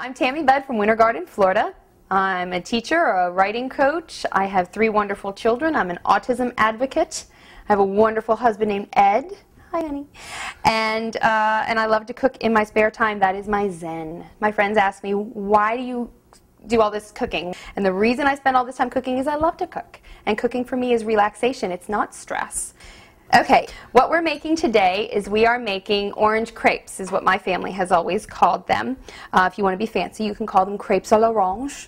I'm Tammy Budd from Winter Garden, Florida. I'm a teacher, a writing coach. I have 3 wonderful children. I'm an autism advocate. I have a wonderful husband named Ed. Hi, honey. And I love to cook in my spare time. That is my zen. My friends ask me, why do you do all this cooking? And the reason I spend all this time cooking is I love to cook. And cooking for me is relaxation. It's not stress. Okay, what we're making today is we are making orange crepes, is what my family has always called them. If you want to be fancy, you can call them crepes à l'orange.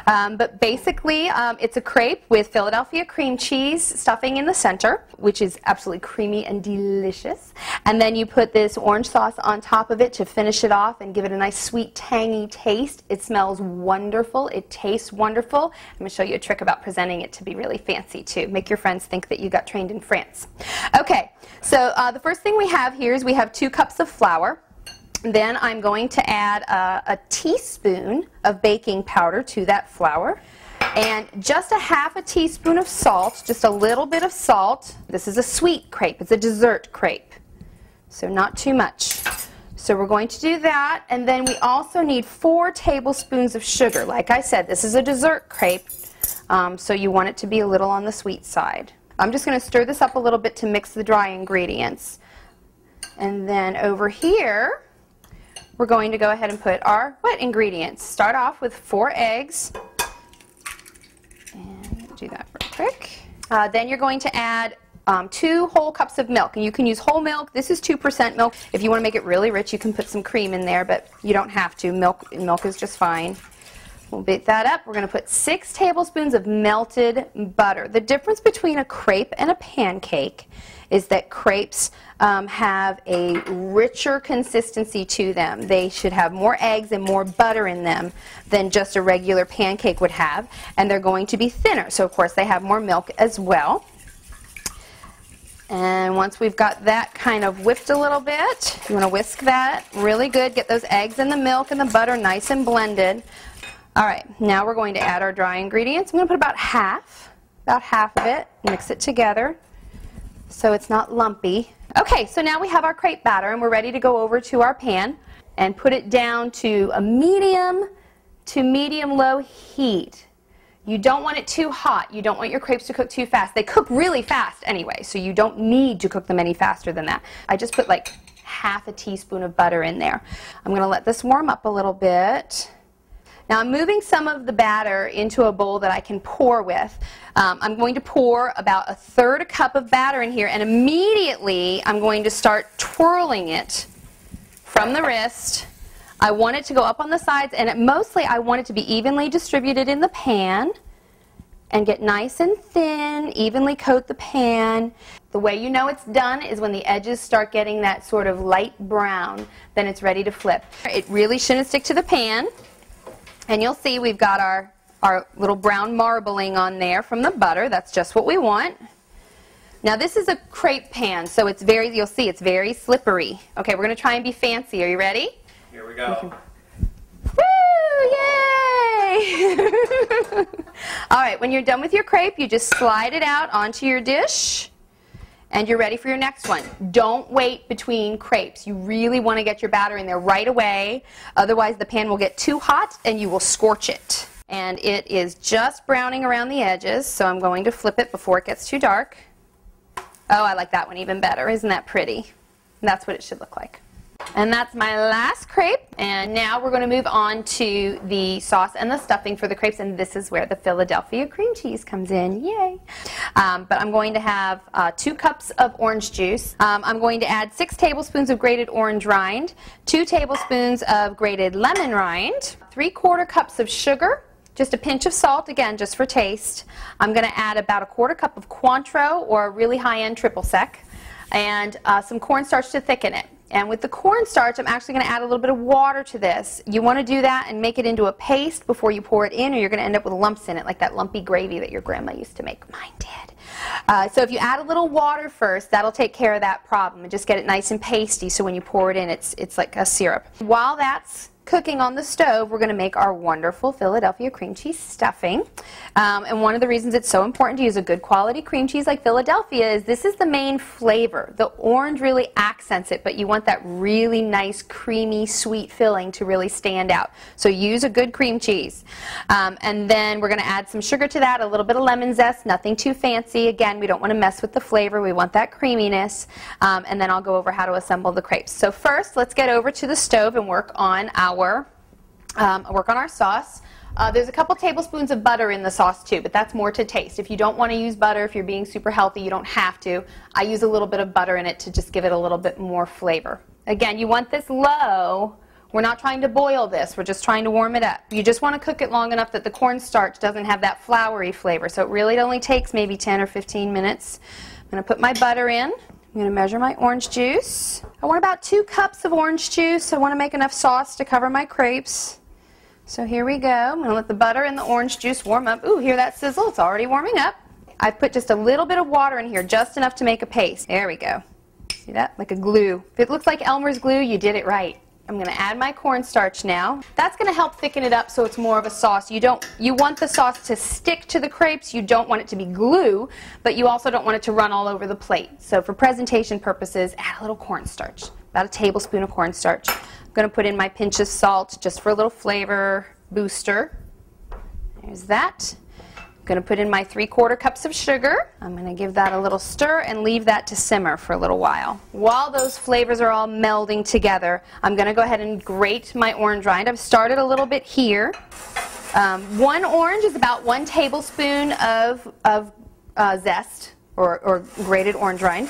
But basically, it's a crepe with Philadelphia cream cheese stuffing in the center, which is absolutely creamy and delicious. And then you put this orange sauce on top of it to finish it off and give it a nice sweet, tangy taste. It smells wonderful. It tastes wonderful. I'm going to show you a trick about presenting it to be really fancy, too. Make your friends think that you got trained in France. Okay, so the first thing we have here is we have 2 cups of flour. Then I'm going to add a teaspoon of baking powder to that flour and just a ½ teaspoon of salt, just a little bit of salt. This is a sweet crepe. It's a dessert crepe, so not too much. So we're going to do that, and then we also need 4 tablespoons of sugar. Like I said, this is a dessert crepe, so you want it to be a little on the sweet side. I'm just going to stir this up a little bit to mix the dry ingredients. And then over here, we're going to go ahead and put our wet ingredients. Start off with 4 eggs. And do that real quick. Then you're going to add 2 whole cups of milk. And you can use whole milk. This is 2% milk. If you want to make it really rich, you can put some cream in there, but you don't have to. Milk is just fine. We'll beat that up. We're going to put 6 tablespoons of melted butter. The difference between a crepe and a pancake is that crepes have a richer consistency to them. They should have more eggs and more butter in them than just a regular pancake would have, and they're going to be thinner. So of course they have more milk as well. And once we've got that kind of whipped a little bit, you want to whisk that really good. Get those eggs and the milk and the butter nice and blended. All right, now we're going to add our dry ingredients. I'm going to put about half of it, mix it together so it's not lumpy. Okay, so now we have our crepe batter and we're ready to go over to our pan and put it down to a medium to medium-low heat. You don't want it too hot. You don't want your crepes to cook too fast. They cook really fast anyway, so you don't need to cook them any faster than that. I just put like ½ teaspoon of butter in there. I'm going to let this warm up a little bit. Now I'm moving some of the batter into a bowl that I can pour with. I'm going to pour about 1/3 cup of batter in here, and immediately I'm going to start twirling it from the wrist. I want it to go up on the sides, and mostly I want it to be evenly distributed in the pan and get nice and thin, evenly coat the pan. The way you know it's done is when the edges start getting that sort of light brown, then it's ready to flip. It really shouldn't stick to the pan. And you'll see we've got our little brown marbling on there from the butter. That's just what we want. Now this is a crepe pan, so it's you'll see it's very slippery. Okay, we're going to try and be fancy. Are you ready? Here we go. Woo! Yay! All right, when you're done with your crepe, you just slide it out onto your dish. And you're ready for your next one. Don't wait between crepes. You really want to get your batter in there right away. Otherwise, the pan will get too hot and you will scorch it. And it is just browning around the edges, so I'm going to flip it before it gets too dark. Oh, I like that one even better. Isn't that pretty? That's what it should look like. And that's my last crepe. And now we're going to move on to the sauce and the stuffing for the crepes, and this is where the Philadelphia cream cheese comes in. Yay! But I'm going to have 2 cups of orange juice. I'm going to add 6 tablespoons of grated orange rind, 2 tablespoons of grated lemon rind, 3/4 cups of sugar, just a pinch of salt, again, just for taste. I'm going to add about 1/4 cup of Cointreau or a really high-end triple sec, and some cornstarch to thicken it. And with the cornstarch, I'm actually going to add a little bit of water to this. You want to do that and make it into a paste before you pour it in, or you're going to end up with lumps in it, like that lumpy gravy that your grandma used to make. Mine did. So if you add a little water first, that'll take care of that problem and just get it nice and pasty, so when you pour it in, it's like a syrup. While that's cooking on the stove, we're going to make our wonderful Philadelphia cream cheese stuffing. And one of the reasons it's so important to use a good quality cream cheese like Philadelphia is this is the main flavor. The orange really accents it, but you want that really nice, creamy, sweet filling to really stand out. So use a good cream cheese. And then we're going to add some sugar to that, a little bit of lemon zest, nothing too fancy. Again, we don't want to mess with the flavor. We want that creaminess. And then I'll go over how to assemble the crepes. So first, let's get over to the stove and work on our sauce. There's a couple tablespoons of butter in the sauce too, but that's more to taste. If you don't want to use butter, if you're being super healthy, you don't have to. I use a little bit of butter in it to just give it a little bit more flavor. Again, you want this low. We're not trying to boil this, we're just trying to warm it up. You just want to cook it long enough that the cornstarch doesn't have that floury flavor, so it really only takes maybe 10 or 15 minutes. I'm going to put my butter in. I'm going to measure my orange juice. I want about 2 cups of orange juice. I want to make enough sauce to cover my crepes. So here we go. I'm going to let the butter and the orange juice warm up. Ooh, hear that sizzle? It's already warming up. I put just a little bit of water in here, just enough to make a paste. There we go. See that? Like a glue. If it looks like Elmer's glue, you did it right. I'm going to add my cornstarch now. That's going to help thicken it up so it's more of a sauce. You want the sauce to stick to the crepes. You don't want it to be glue, but you also don't want it to run all over the plate. So for presentation purposes, add a little cornstarch, about a tablespoon of cornstarch. I'm going to put in my pinch of salt just for a little flavor booster. There's that. I'm going to put in my 3/4 cups of sugar. I'm going to give that a little stir and leave that to simmer for a little while. While those flavors are all melding together, I'm going to go ahead and grate my orange rind. I've started a little bit here. 1 orange is about 1 tablespoon of zest or grated orange rind.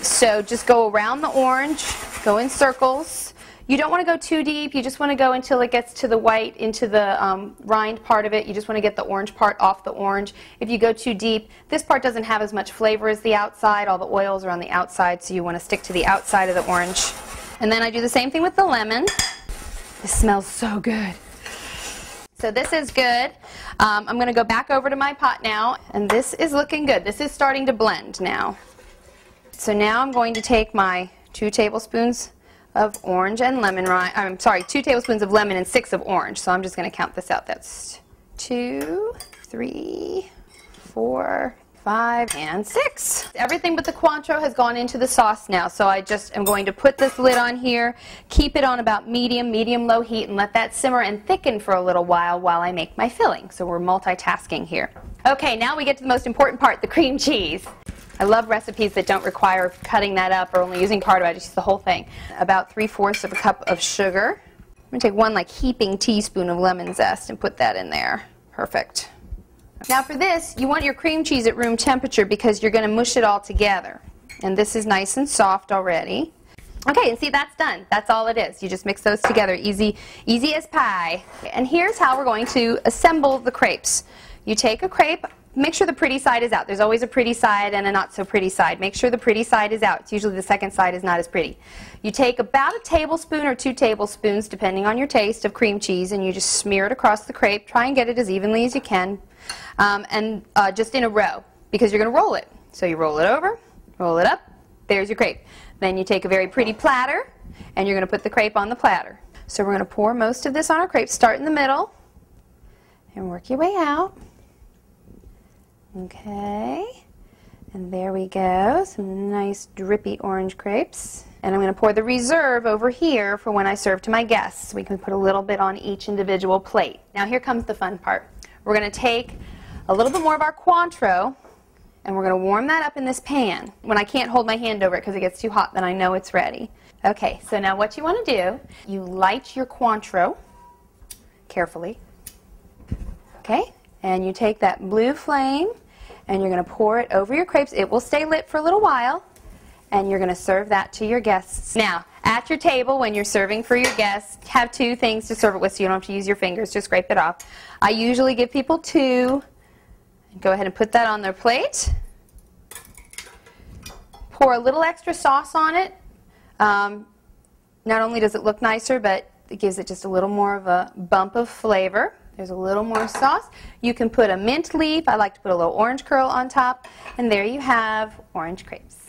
So just go around the orange, go in circles. You don't want to go too deep. You just want to go until it gets to the white, into the rind part of it. You just want to get the orange part off the orange. If you go too deep, this part doesn't have as much flavor as the outside. All the oils are on the outside, so you want to stick to the outside of the orange. And then I do the same thing with the lemon. This smells so good. So this is good. I'm going to go back over to my pot now, and this is looking good. This is starting to blend now. So now I'm going to take my 2 tablespoons of orange and lemon rind. I'm sorry, 2 tablespoons of lemon and 6 of orange. So I'm just going to count this out. That's 2, 3, 4, 5, and 6. Everything but the Cointreau has gone into the sauce now. So I just am going to put this lid on here, keep it on about medium-low heat, and let that simmer and thicken for a little while I make my filling. So we're multitasking here. Okay, now we get to the most important part, the cream cheese. I love recipes that don't require cutting that up or only using cardo. I just use the whole thing. About 3/4 of a cup of sugar. I'm going to take 1 like heaping teaspoon of lemon zest and put that in there. Perfect. Now for this, you want your cream cheese at room temperature because you're going to mush it all together. And this is nice and soft already. Okay, and see, that's done. That's all it is. You just mix those together. Easy as pie. And here's how we're going to assemble the crepes. You take a crepe. Make sure the pretty side is out. There's always a pretty side and a not so pretty side. Make sure the pretty side is out. It's usually the second side is not as pretty. You take about a tablespoon or 2 tablespoons, depending on your taste, of cream cheese, and you just smear it across the crepe. Try and get it as evenly as you can, just in a row, because you're going to roll it. So you roll it over, roll it up, there's your crepe. Then you take a very pretty platter, and you're going to put the crepe on the platter. So we're going to pour most of this on our crepe. Start in the middle, and work your way out. Okay, and there we go, some nice drippy orange crepes. And I'm going to pour the reserve over here for when I serve to my guests. We can put a little bit on each individual plate. Now here comes the fun part. We're going to take a little bit more of our Cointreau, and we're going to warm that up in this pan. When I can't hold my hand over it because it gets too hot, then I know it's ready. Okay, so now what you want to do, you light your Cointreau carefully. Okay, and you take that blue flame, and you're going to pour it over your crepes. It will stay lit for a little while, and you're going to serve that to your guests. Now, at your table, when you're serving for your guests, have 2 things to serve it with, so you don't have to use your fingers. Just scrape it off. I usually give people 2. Go ahead and put that on their plate. Pour a little extra sauce on it. Not only does it look nicer, but it gives it just a little more of a bump of flavor. There's a little more sauce. You can put a mint leaf. I like to put a little orange curl on top. And there you have orange crepes.